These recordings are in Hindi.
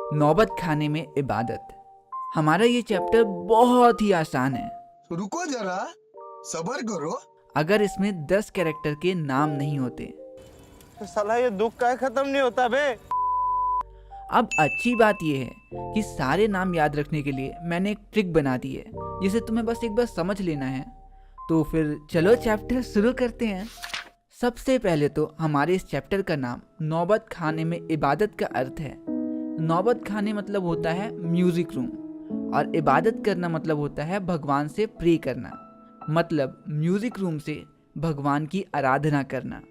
नौबत खाने में इबादत। हमारा ये चैप्टर बहुत ही आसान है। रुको जरा, सबर करो। अगर इसमें 10 कैरेक्टर के नाम नहीं होते। साला ये दुख का खत्म नहीं होता बे। अब अच्छी बात यह है कि सारे नाम याद रखने के लिए मैंने एक ट्रिक बना दी है जिसे तुम्हें बस एक बार समझ लेना है। तो फिर चलो चैप्टर शुरू करते हैं। सबसे पहले तो हमारे इस चैप्टर का नाम नौबत खाने में इबादत का अर्थ है। नौबत खाने मतलब होता है म्यूजिक रूम और इबादत करना मतलब होता है भगवान से प्रे करना, मतलब म्यूजिक रूम से भगवान की आराधना करना।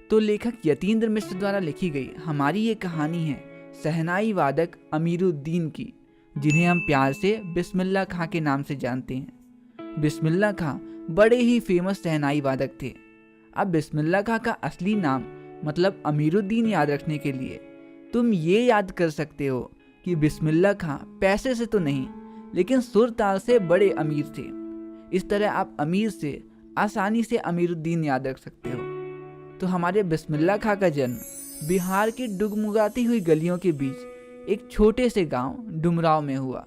तो लेखक यतीन्द्र मिश्र द्वारा लिखी गई हमारी ये कहानी है शहनाई वादक अमीरुद्दीन की, जिन्हें हम प्यार से बिस्मिल्लाह खां के नाम से जानते हैं। बिस्मिल्लाह खां बड़े ही फेमस शहनाई वादक थे। अब बिस्मिल्लाह खां का असली नाम मतलब अमीरुद्दीन याद रखने के लिए तुम ये याद कर सकते हो कि बिस्मिल्लाह खां पैसे से तो नहीं लेकिन सुर ताल से बड़े अमीर थे। इस तरह आप अमीर से आसानी से अमीरुद्दीन याद रख सकते हो। तो हमारे बिस्मिल्लाह खां का जन्म बिहार की डुगमुगाती हुई गलियों के बीच एक छोटे से गांव डुमराव में हुआ।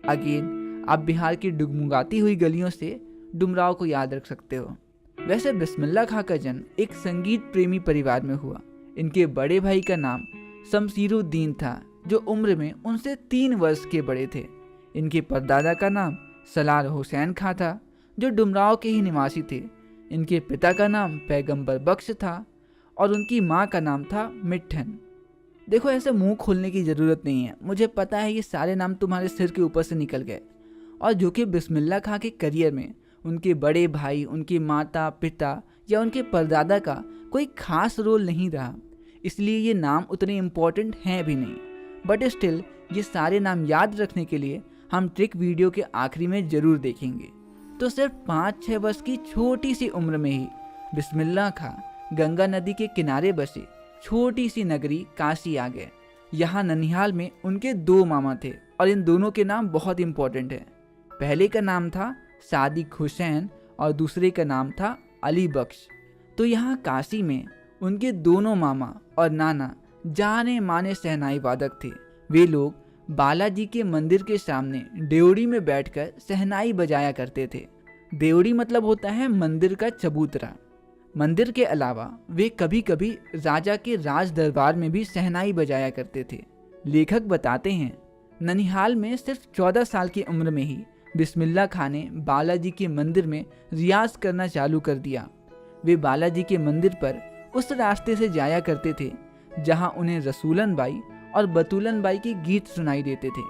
अगेन आप बिहार की डुगमुगाती हुई गलियों से डुमराव को याद रख सकते हो। वैसे बिस्मिल्लाह खां का जन्म एक संगीत प्रेमी परिवार में हुआ। इनके बड़े भाई का नाम शमसीरुद्दीन था जो उम्र में उनसे 3 वर्ष के बड़े थे। इनके परदादा का नाम सलार हुसैन खां था जो डुमराव के ही निवासी थे। इनके पिता का नाम पैगंबर बख्श था और उनकी माँ का नाम था मिट्ठन। देखो ऐसे मुंह खोलने की ज़रूरत नहीं है, मुझे पता है ये सारे नाम तुम्हारे सिर के ऊपर से निकल गए। और जो कि बिस्मिल्लाह खां के करियर में उनके बड़े भाई, उनके माता पिता या उनके परदादा का कोई खास रोल नहीं रहा, इसलिए ये नाम उतने इम्पोर्टेंट हैं भी नहीं। बट स्टिल ये सारे नाम याद रखने के लिए हम ट्रिक वीडियो के आखिरी में ज़रूर देखेंगे। तो सिर्फ 5-6 वर्ष की छोटी सी उम्र में ही बिस्मिल्लाह खां गंगा नदी के किनारे बसे छोटी सी नगरी काशी आ गए। यहाँ ननिहाल में उनके 2 मामा थे और इन दोनों के नाम बहुत इंपॉर्टेंट हैं। पहले का नाम था सादिक हुसैन और दूसरे का नाम था अली बख्श। तो यहाँ काशी में उनके दोनों मामा और नाना जाने माने शहनाई वादक थे। वे लोग बालाजी के मंदिर के सामने देवड़ी में बैठकर शहनाई बजाया करते थे। देवड़ी मतलब होता है मंदिर का चबूतरा। मंदिर के अलावा वे कभी कभी राजा के राज दरबार में भी शहनाई बजाया करते थे। लेखक बताते हैं ननिहाल में सिर्फ 14 साल की उम्र में ही बिस्मिल्लाह खां ने बालाजी के मंदिर में रियाज करना चालू कर दिया। वे बालाजी के मंदिर पर उस रास्ते से जाया करते थे जहां उन्हें रसूलन बाई और बतूलन बाई के गीत सुनाई देते थे,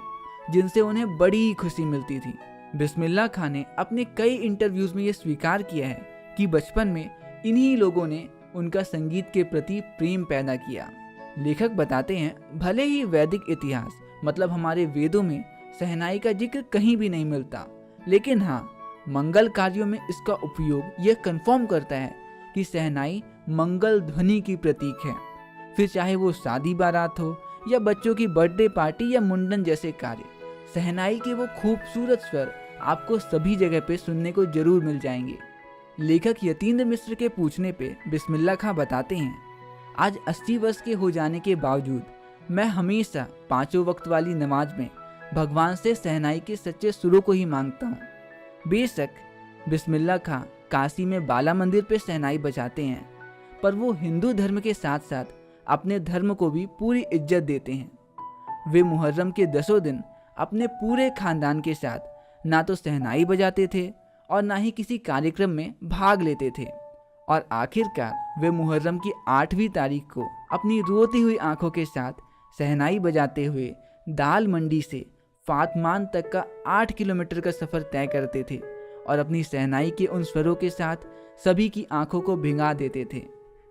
जिनसे उन्हें बड़ी खुशी मिलती थी। बिस्मिल्लाह खां ने अपने कई इंटरव्यूज में यह स्वीकार किया है कि बचपन में इन्हीं लोगों ने उनका संगीत के प्रति प्रेम पैदा किया। लेखक बताते हैं भले ही वैदिक इतिहास मतलब हमारे वेदों में शहनाई का जिक्र कहीं भी नहीं मिलता, लेकिन हाँ मंगल कार्यों में इसका उपयोग यह कंफर्म करता है कि शहनाई मंगल ध्वनि की प्रतीक है। फिर चाहे वो शादी बारात हो या बच्चों की बर्थडे पार्टी या मुंडन जैसे कार्य, शहनाई के वो खूबसूरत स्वर आपको सभी जगह पे सुनने को जरूर मिल जाएंगे। लेखक यतीन्द्र मिश्र के पूछने पे बिस्मिल्लाह खां बताते हैं आज 80 वर्ष के हो जाने के बावजूद मैं हमेशा 5 वक्त वाली नमाज में भगवान से शहनाई के सच्चे सुरों को ही मांगता हूँ। बेशक बिस्मिल्लाह खां काशी में बाला मंदिर पे शहनाई बजाते हैं, पर वो हिंदू धर्म के साथ साथ अपने धर्म को भी पूरी इज्जत देते हैं। वे मुहर्रम के 10 दिन अपने पूरे खानदान के साथ ना तो शहनाई बजाते थे और ना ही किसी कार्यक्रम में भाग लेते थे। और आखिरकार वे मुहर्रम की 8वीं तारीख को अपनी रोती हुई आंखों के साथ शहनाई बजाते हुए दाल मंडी से फातमान तक का 8 किलोमीटर का सफ़र तय करते थे और अपनी शहनाई के उन स्वरों के साथ सभी की आंखों को भिंगा देते थे।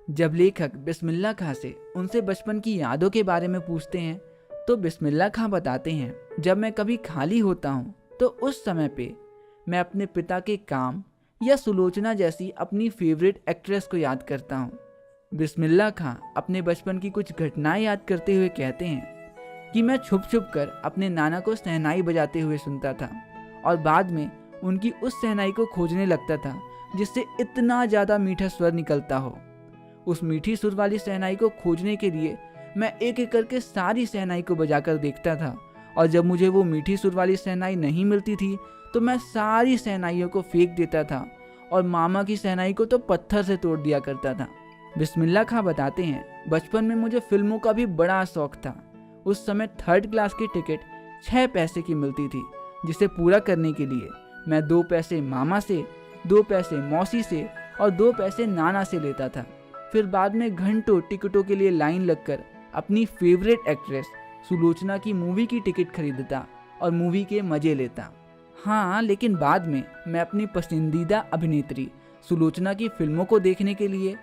जब लेखक बिस्मिल्लाह खां से उनसे बचपन की यादों के बारे में पूछते हैं तो बिस्मिल्लाह खां बताते हैं जब मैं कभी खाली होता हूँ तो उस समय पे मैं अपने पिता के काम या सुलोचना जैसी अपनी फेवरेट एक्ट्रेस को याद करता हूँ। बिस्मिल्लाह खां अपने बचपन की कुछ घटनाएं याद करते हुए कहते हैं कि मैं छुप छुप कर अपने नाना को शहनाई बजाते हुए सुनता था और बाद में उनकी उस शहनाई को खोजने लगता था जिससे इतना ज़्यादा मीठा स्वर निकलता हो। उस मीठी सुर वाली शहनाई को खोजने के लिए मैं एक एक करके सारी शहनाई को बजाकर देखता था, और जब मुझे वो मीठी सुर वाली शहनाई नहीं मिलती थी तो मैं सारी शहनाइयों को फेंक देता था और मामा की शहनाई को तो पत्थर से तोड़ दिया करता था। बिस्मिल्लाह खां बताते हैं, बचपन में मुझे फिल्मों का भी बड़ा शौक था। उस समय 3rd क्लास की टिकट 6 पैसे की मिलती थी, जिसे पूरा करने के लिए मैं 2 पैसे मामा से, 2 पैसे मौसी से और 2 पैसे नाना से लेता था। फिर बाद में घंटों टिकटों के लिए लाइन लगकर अपनी फेवरेट एक्ट्रेस सुलोचना की मूवी की टिकट खरीदता और मूवी के मजे लेता। हाँ, लेकिन बाद में मैं अपनी पसंदीदा अभिनेत्री सुलोचना की फिल्मों को देखने के लिए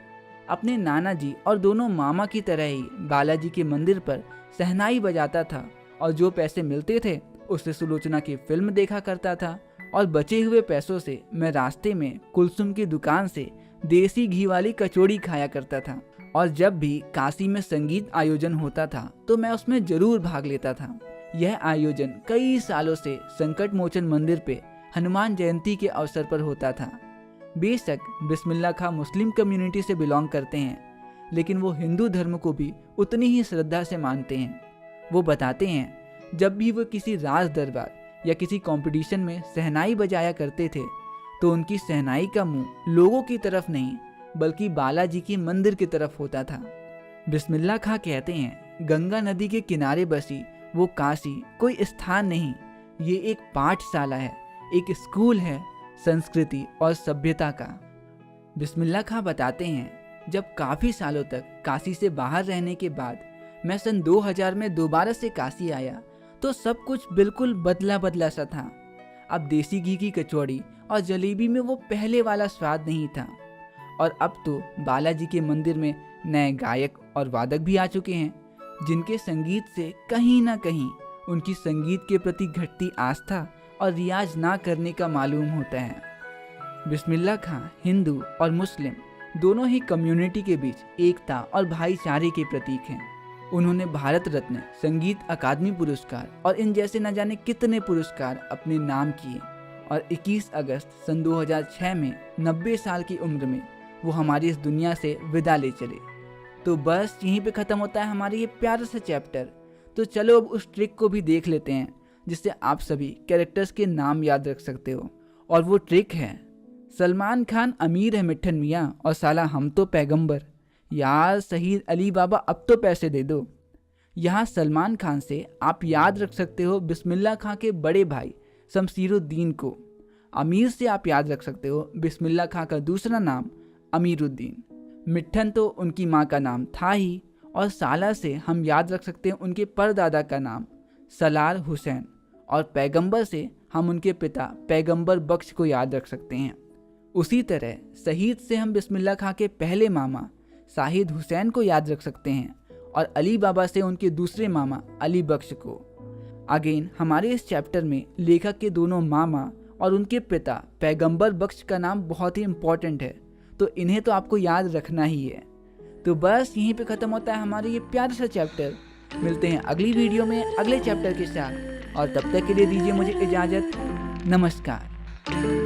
अपने नाना जी और दोनों मामा की तरह ही बालाजी के मंदिर पर शहनाई बजाता था, और जो पैसे मिलते थे उससे सुलोचना की फिल्म देखा करता था, और बचे हुए पैसों से मैं रास्ते में कुलसुम की दुकान से देसी घी वाली कचौड़ी खाया करता था। और जब भी काशी में संगीत आयोजन होता था तो मैं उसमें जरूर भाग लेता था। यह आयोजन कई सालों से संकट मोचन मंदिर पे हनुमान जयंती के अवसर पर होता था। बेशक बिस्मिल्लाह खां मुस्लिम कम्युनिटी से बिलोंग करते हैं, लेकिन वो हिंदू धर्म को भी उतनी ही श्रद्धा से मानते हैं। वो बताते हैं, जब भी वो किसी राज दरबार या किसी कंपटीशन में शहनाई बजाया करते थे तो उनकी शहनाई का मुंह लोगों की तरफ नहीं बल्कि बालाजी के मंदिर की तरफ होता था। बिस्मिल्लाह खां कहते हैं, गंगा नदी के किनारे बसी वो काशी कोई स्थान नहीं, ये एक पाठशाला है, एक स्कूल है संस्कृति और सभ्यता का। बिस्मिल्लाह खां बताते हैं, जब काफ़ी सालों तक काशी से बाहर रहने के बाद मैं सन 2000 में दोबारा से काशी आया तो सब कुछ बिल्कुल बदला बदला सा था। अब देसी घी की कचौड़ी और जलेबी में वो पहले वाला स्वाद नहीं था, और अब तो बालाजी के मंदिर में नए गायक और वादक भी आ चुके हैं, जिनके संगीत से कहीं ना कहीं उनकी संगीत के प्रति घटती आस्था और रियाज ना करने का मालूम होता है। बिस्मिल्लाह खां हिंदू और मुस्लिम दोनों ही कम्युनिटी के बीच एकता और भाईचारे के प्रतीक हैं। उन्होंने भारत रत्न, संगीत अकादमी पुरस्कार और इन जैसे न जाने कितने पुरस्कार अपने नाम किए, और 21 अगस्त सन 2006 में 90 साल की उम्र में वो हमारी इस दुनिया से विदा ले चले। तो बस यहीं पे ख़त्म होता है हमारी ये प्यारा सा चैप्टर। तो चलो अब उस ट्रिक को भी देख लेते हैं जिससे आप सभी कैरेक्टर्स के नाम याद रख सकते हो, और वो ट्रिक है, सलमान खान अमीर है मिट्ठन मियाँ और साला हम तो पैगंबर, यार शहीद अली बाबा अब तो पैसे दे दो। यहाँ सलमान खान से आप याद रख सकते हो बिस्मिल्लाह खां के बड़े भाई शमशीरुद्दीन को। अमीर से आप याद रख सकते हो बिस्मिल्लाह खां का दूसरा नाम अमीरुद्दीन। मिट्ठन तो उनकी माँ का नाम था ही, और साला से हम याद रख सकते हैं उनके परदादा का नाम सलार हुसैन, और पैगंबर से हम उनके पिता पैगंबर बख्श को याद रख सकते हैं। उसी तरह शहीद से हम बिस्मिल्लाह खां के पहले मामा शाहिद हुसैन को याद रख सकते हैं, और अली बाबा से उनके दूसरे मामा अली बख्श को। अगेन हमारे इस चैप्टर में लेखक के दोनों मामा और उनके पिता पैगंबर बख्श का नाम बहुत ही इम्पोर्टेंट है, तो इन्हें तो आपको याद रखना ही है। तो बस यहीं पे ख़त्म होता है हमारा ये प्यारा सा चैप्टर। मिलते हैं अगली वीडियो में अगले चैप्टर के साथ, और तब तक के लिए दीजिए मुझे इजाज़त। नमस्कार।